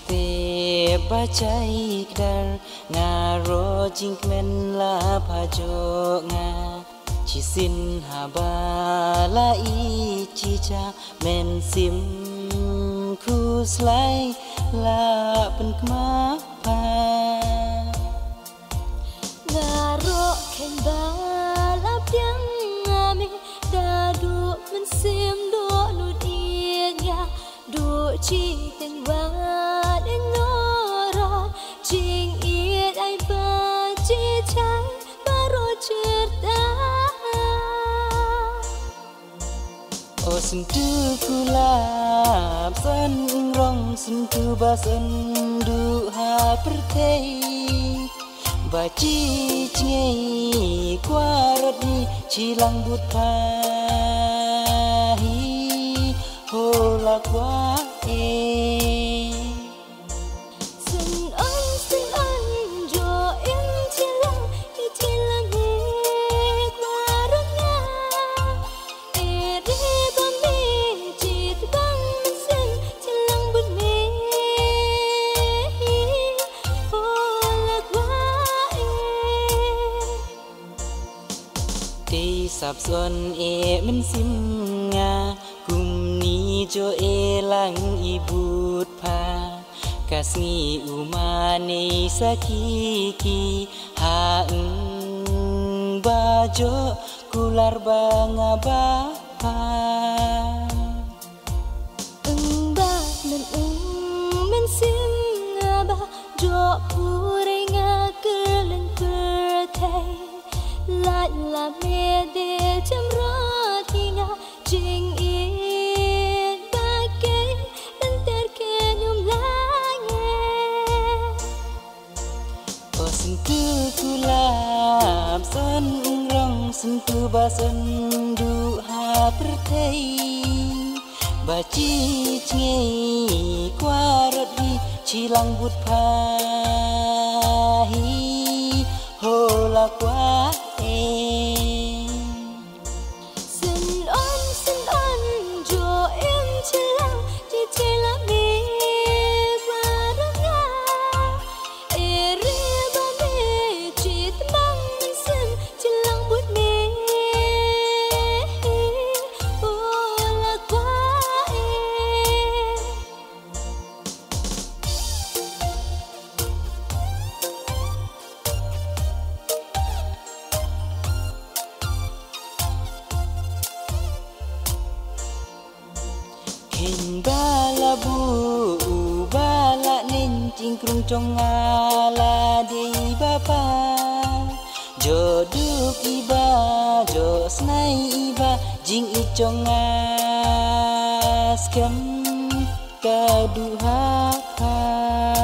te bacai dar ngaro jingmen la pajo nga chisin habala i chicha men sim kuslai la penkma pa ngaro ken bala piang ngami dadu men sim do nu dia do chi teng wa den ngora jing iet ai ba chi chai baro cerita o sentu kulap san rong sentu basan du ha pertei ba chi cngei qua rot ni chi lang but pa hi ho la qua e xin ân jo in chi lang he qua rot nga e re ba me chi bang sin chi lang but me ho la qua te sap son e men sim nga kum ni jo e lang i but pa kasni umane sakiki ha ba jo kular banga ba pa ba men sim nga ba jo pure nga kelen pertai la me de cham ro thi nga jing in ba ke dan ter ke nyum la nge o sentu kulap san rong sentu basan du ha pertei ba chi cngei qua rot di chi lang but pa hi ho la qua e xin ân jo in chi lang chi la me qua rong nga e re ba me chi bang sin chi lang but me ho la qua Hình bala bu bala nin ting krung trong ala di bapa jo duk iba jo snai iba jing i trong askem ka du ha pa